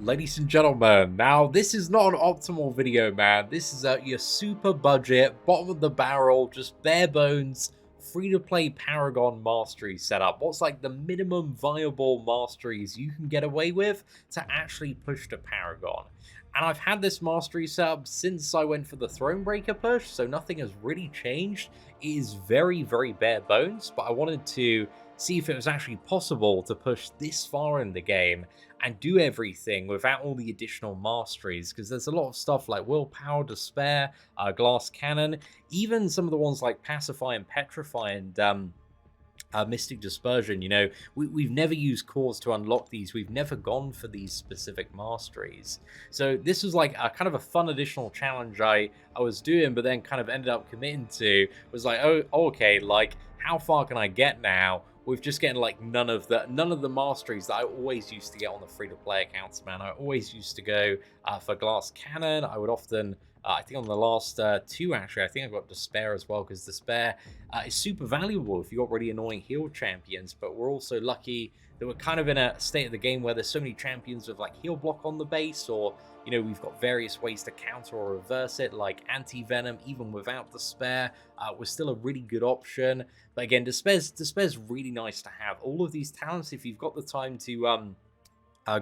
Ladies and gentlemen, now this is not an optimal video, man. This is your super budget, bottom of the barrel, just bare bones, free-to-play Paragon Masteries setup. What's like the minimum viable Masteries you can get away with to actually push to Paragon? And I've had this Mastery setup since I went for the Thronebreaker push, so nothing has really changed. It is very, very bare bones, but I wanted to see if it was actually possible to push this far in the game and do everything without all the additional masteries, because there's a lot of stuff like willpower, despair, glass cannon, even some of the ones like pacify and petrify and mystic dispersion. You know, we've never used cores to unlock these. We've never gone for these specific masteries, so this was like a kind of a fun additional challenge I was doing, but then kind of ended up committing to. Was like, oh okay, like how far can I get now with just getting like none of the masteries that I always used to get on the free-to-play accounts, man. I always used to go for glass cannon. I would often I think on the last two, actually, I think I got despair as well, because despair is super valuable if you've got really annoying heal champions. But we're also lucky that we're kind of in a state of the game where there's so many champions with like heal block on the base, or you know, we've got various ways to counter or reverse it, like anti-venom. Even without despair, was still a really good option. But again, despair's really nice to have. All of these talents, if you've got the time to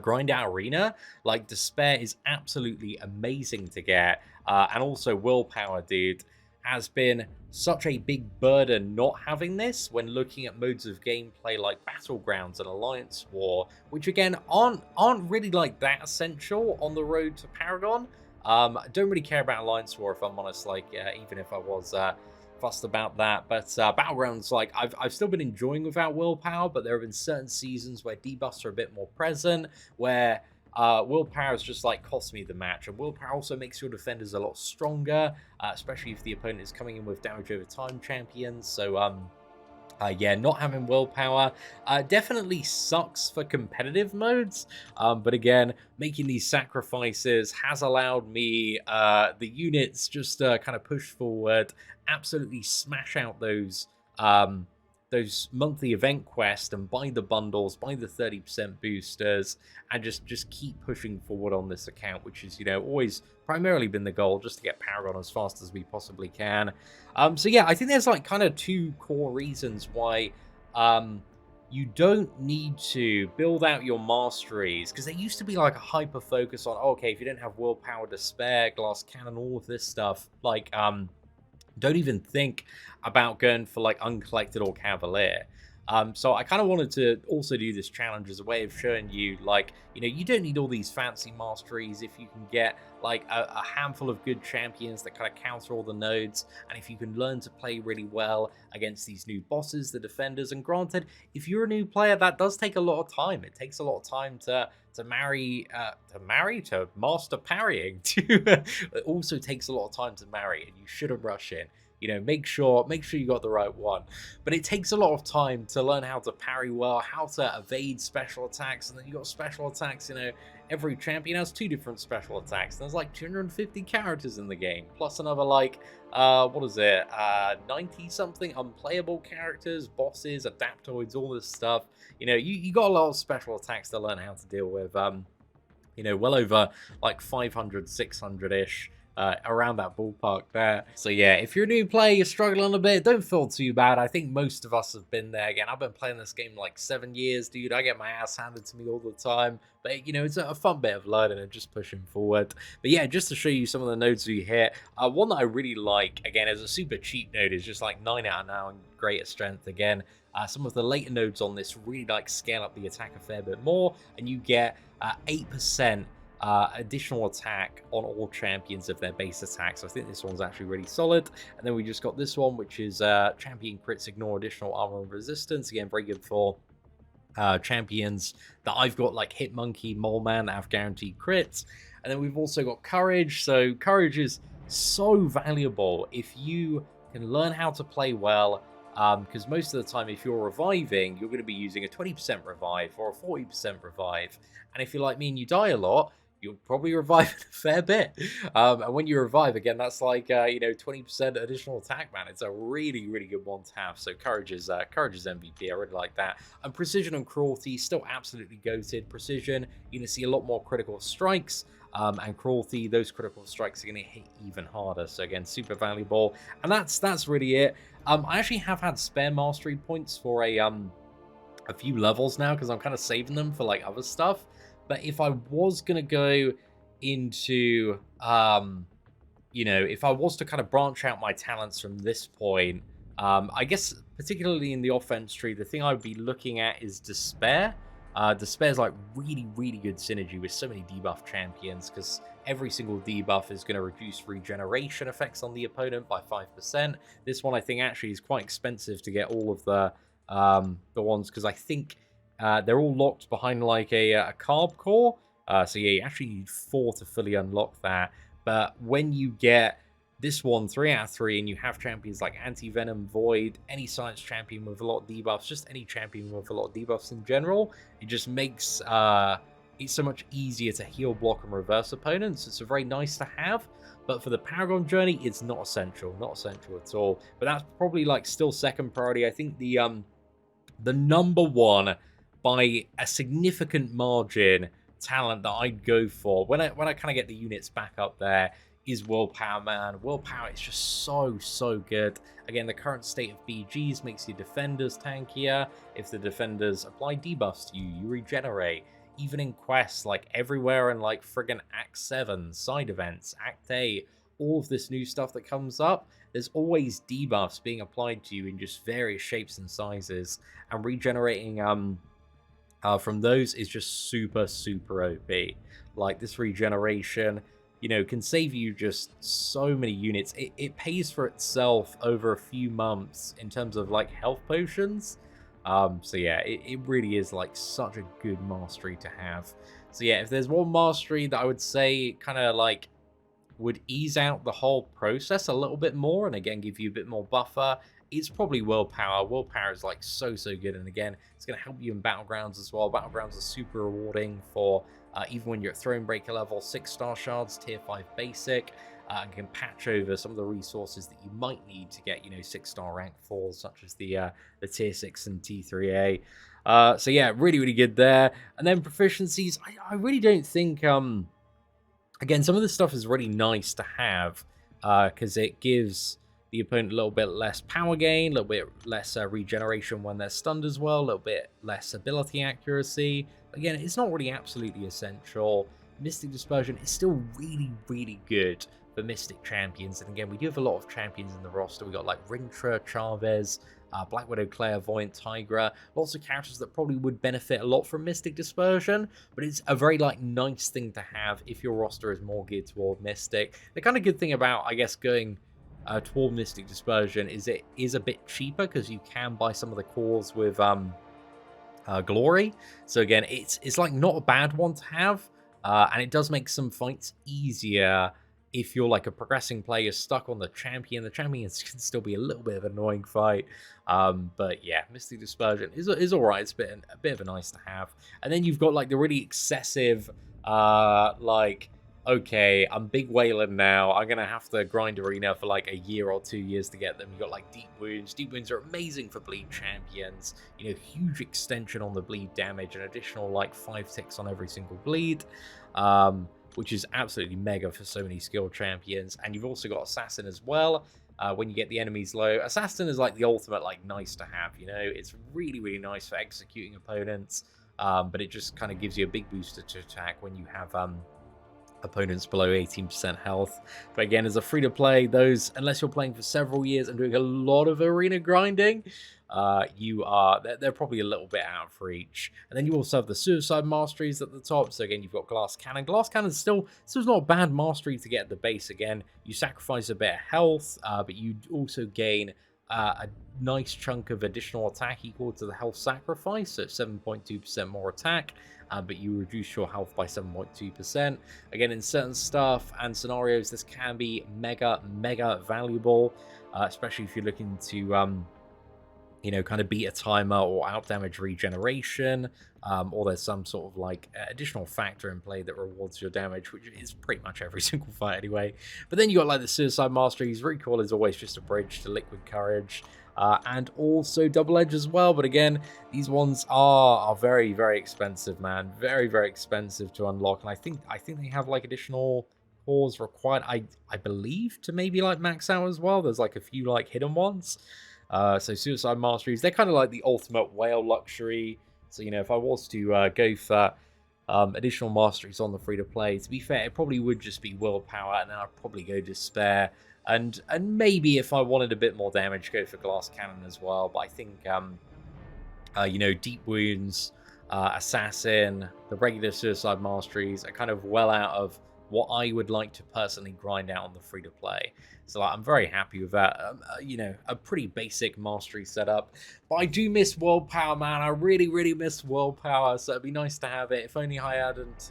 grind out arena, like despair is absolutely amazing to get. And also willpower, dude, has been such a big burden not having this when looking at modes of gameplay like battlegrounds and alliance war, which again aren't really like that essential on the road to Paragon. I don't really care about alliance war, if I'm honest, like even if I was fussed about that. But battlegrounds, like I've still been enjoying without willpower, but there have been certain seasons where debuffs are a bit more present, where willpower has just like cost me the match. And willpower also makes your defenders a lot stronger, especially if the opponent is coming in with damage over time champions. So yeah, not having willpower definitely sucks for competitive modes, but again, making these sacrifices has allowed me the units just kind of push forward, absolutely smash out those monthly event quests and buy the bundles, buy the 30% boosters, and just keep pushing forward on this account, which is, you know, always primarily been the goal, just to get Paragon as fast as we possibly can. So yeah, I think there's like kind of two core reasons why you don't need to build out your masteries, because there used to be like a hyper focus on, oh, okay, if you don't have willpower, despair, glass cannon, all of this stuff, like don't even think about going for like uncollected or cavalier. So I kind of wanted to also do this challenge as a way of showing you, like, you know, you don't need all these fancy masteries if you can get like a handful of good champions that kind of counter all the nodes, and if you can learn to play really well against these new bosses, the defenders. And granted, if you're a new player, that does take a lot of time. It takes a lot of time to master parrying. It also takes a lot of time to marry, and you shouldn't rush in. You know, make sure you got the right one. But it takes a lot of time to learn how to parry well, how to evade special attacks, and then you got special attacks. You know, every champion has 2 different special attacks. There's like 250 characters in the game, plus another like what is it, 90 something unplayable characters, bosses, adaptoids, all this stuff. You know, you got a lot of special attacks to learn how to deal with. You know, well over like 500, 600-ish. Around that ballpark there. So yeah, if you're a new player, you're struggling a bit, don't feel too bad. I think most of us have been there. Again, I've been playing this game like 7 years, dude. I get my ass handed to me all the time, but you know, it's a fun bit of learning and just pushing forward. But yeah, just to show you some of the nodes we hit, one that I really like, again, as a super cheap node, is just like 9 out of 9 greater strength. Again, some of the later nodes on this really like scale up the attack a fair bit more, and you get 8% additional attack on all champions of their base attack. So I think this one's actually really solid. And then we just got this one, which is champion crits ignore additional armor and resistance. Again, very good for champions that I've got, like Hitmonkey, Mole Man, that have guaranteed crits. And then we've also got courage. So courage is so valuable if you can learn how to play well, because most of the time, if you're reviving, you're going to be using a 20% revive or a 40% revive. And if you're like me and you die a lot, you'll probably revive in a fair bit. And when you revive, again, that's like, 20% additional attack, man. It's a really, really good one to have. So Courage is MVP. I really like that. And Precision and Cruelty, still absolutely goated. Precision, you're going to see a lot more critical strikes. And Cruelty, those critical strikes are going to hit even harder. So again, super valuable. And that's really it. I actually have had spare mastery points for a few levels now because I'm kind of saving them for like other stuff. But if I was gonna go into if I was to kind of branch out my talents from this point, I guess particularly in the offense tree, the thing I would be looking at is Despair. Despair is like really, really good synergy with so many debuff champions because every single debuff is going to reduce regeneration effects on the opponent by 5%. This one I think actually is quite expensive to get all of the ones because I think they're all locked behind like a carb core. So yeah, you actually need 4 to fully unlock that. But when you get this one 3 out of 3 and you have champions like Anti-Venom, Void, any science champion with a lot of debuffs, just any champion with a lot of debuffs in general, it just makes it so much easier to heal, block, and reverse opponents. It's a very nice to have. But for the Paragon journey, it's not essential at all. But that's probably like still second priority. I think the number one by a significant margin talent that I'd go for when I kind of get the units back up there is Willpower, man. Willpower is just so good. Again, the current state of BGs makes your defenders tankier. If the defenders apply debuffs to you, you regenerate. Even in quests, like everywhere in like friggin' Act 7, side events, Act 8, all of this new stuff that comes up, there's always debuffs being applied to you in just various shapes and sizes, and regenerating from those is just super OP. Like this regeneration, can save you just so many units. It pays for itself over a few months in terms of like health potions. So yeah, it really is like such a good mastery to have. So yeah, if there's one mastery that I would say kind of like would ease out the whole process a little bit more and again give you a bit more buffer, it's probably Willpower. Willpower is like so good, and again, it's going to help you in Battlegrounds as well. Battlegrounds are super rewarding for even when you're at Thronebreaker level, 6-star shards, tier 5 basic, and can patch over some of the resources that you might need to get 6-star rank 4s, such as the tier 6 and T3A. So yeah, really good there. And then proficiencies, I really don't think again, some of this stuff is really nice to have because it gives the opponent a little bit less power gain, a little bit less regeneration when they're stunned as well, a little bit less ability accuracy. Again, it's not really absolutely essential. Mystic Dispersion is still really good for Mystic champions. And again, we do have a lot of champions in the roster. We got like Rintra, Chavez, Black Widow, Clairvoyant, Tigra, lots of characters that probably would benefit a lot from Mystic Dispersion, but it's a very like nice thing to have if your roster is more geared toward Mystic. The kind of good thing about, I guess, going toward Mystic Dispersion is it is a bit cheaper because you can buy some of the cores with Glory. So again, it's like not a bad one to have, and it does make some fights easier. If you're like a progressing player stuck on the champion can still be a little bit of an annoying fight. But yeah, Mystic Dispersion is all right. It's a bit of a nice to have. And then you've got like the really excessive, like, okay, I'm Big Wayland now. I'm going to have to grind Arena for like a year or 2 years to get them. You've got like Deep Wounds. Deep Wounds are amazing for bleed champions. Huge extension on the bleed damage, an additional like 5 ticks on every single bleed. Which is absolutely mega for so many skilled champions. And you've also got Assassin as well. When you get the enemies low, Assassin is like the ultimate like nice to have. It's really nice for executing opponents, but it just kind of gives you a big booster to attack when you have opponents below 18% health. But again, as a free-to-play, those, unless you're playing for several years and doing a lot of arena grinding, they're probably a little bit out of reach. And then you also have the Suicide Masteries at the top. So again, you've got Glass Cannon. Glass Cannon still not a bad mastery to get at the base. Again, you sacrifice a bit of health, but you also gain a nice chunk of additional attack equal to the health sacrifice, so 7.2% more attack, but you reduce your health by 7.2%. Again, in certain stuff and scenarios, this can be mega valuable, especially if you're looking to you know, kind of beat a timer or out damage regeneration, or there's some sort of like additional factor in play that rewards your damage, which is pretty much every single fight anyway. But then you got like the Suicide Masteries. Recoil is always just a bridge to Liquid Courage, and also Double Edge as well. But again, these ones are very, very expensive, man. Very, very expensive to unlock. And I think they have like additional cores required, I believe, to maybe like max out as well. There's like a few like hidden ones. So Suicide Masteries, they're kind of like the ultimate whale luxury. So, you know, if I was to go for additional masteries on the free-to-play, to be fair, it probably would just be willpower, and then I'd probably go Despair. And maybe if I wanted a bit more damage, go for Glass Cannon as well. But I think, you know, Deep Wounds, Assassin, the regular Suicide Masteries are kind of well out of what I would like to personally grind out on the free-to-play. So like, I'm very happy with that. You know, a pretty basic mastery setup. But I do miss World Power, man. I really, really miss World Power. So it'd be nice to have it. If only I hadn't,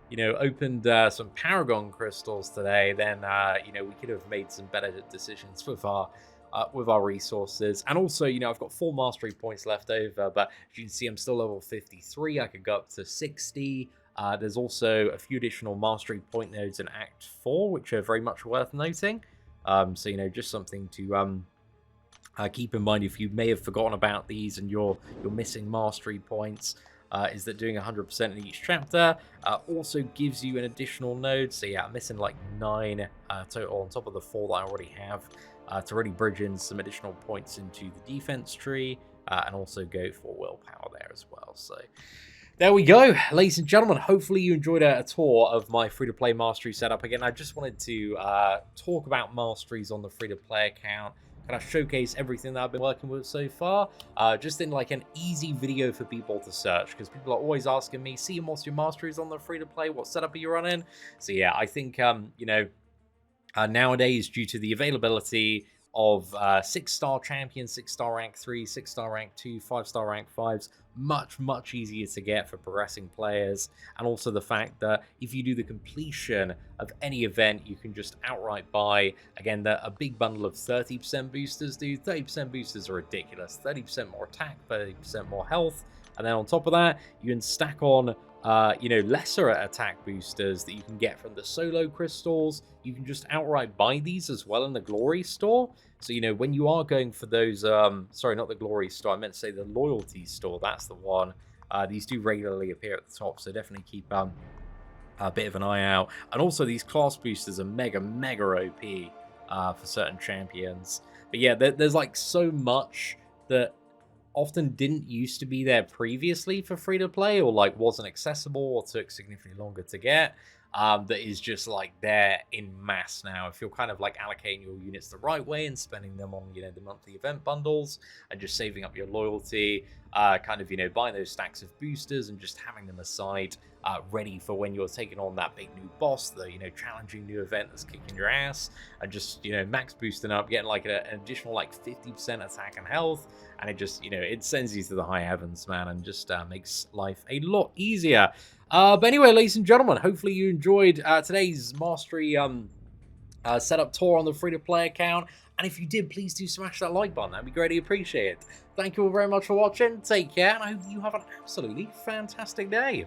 you know, opened some Paragon crystals today, then, you know, we could have made some better decisions with our resources. And also, you know, I've got 4 mastery points left over. But as you can see, I'm still level 53. I could go up to 60. There's also a few additional mastery point nodes in Act 4, which are very much worth noting. So, you know, just something to keep in mind if you may have forgotten about these and you're missing mastery points, is that doing 100% in each chapter also gives you an additional node. So, yeah, I'm missing like 9 total on top of the 4 that I already have to really bridge in some additional points into the defense tree and also go for willpower there as well. So there we go, ladies and gentlemen. Hopefully you enjoyed a tour of my free-to-play mastery setup. Again, I just wanted to talk about masteries on the free-to-play account, kind of showcase everything that I've been working with so far, just in like an easy video for people to search, because people are always asking me, see, what's your masteries on the free-to-play? What setup are you running? So yeah, I think, you know, nowadays, due to the availability of 6-star champions, 6-star rank 3, 6-star rank 2, 5-star rank 5s, much easier to get for progressing players. And also the fact that if you do the completion of any event, you can just outright buy, again, a big bundle of 30% boosters, dude. 30% boosters are ridiculous. 30% more attack, 30% more health. And then on top of that, you can stack on you know, lesser attack boosters that you can get from the solo crystals. You can just outright buy these as well in the glory store. So, you know, when you are going for those, sorry, not the glory store, I meant to say the loyalty store, that's the one. These do regularly appear at the top, so definitely keep a bit of an eye out. And also these class boosters are mega OP for certain champions. But yeah, there's like so much that often didn't used to be there previously for free-to-play, or like wasn't accessible or took significantly longer to get, that is just like there in mass now. If you're kind of like allocating your units the right way and spending them on, you know, the monthly event bundles and just saving up your loyalty, kind of, you know, buying those stacks of boosters and just having them aside, ready for when you're taking on that big new boss, the, you know, challenging new event that's kicking your ass, and just, you know, max boosting up, getting like an additional like 50% attack and health, and it just, you know, it sends you to the high heavens, man, and just makes life a lot easier. But anyway, ladies and gentlemen, hopefully you enjoyed today's mastery setup tour on the free-to-play account. And if you did, please do smash that like button. That'd be greatly appreciated. Thank you all very much for watching. Take care, and I hope you have an absolutely fantastic day.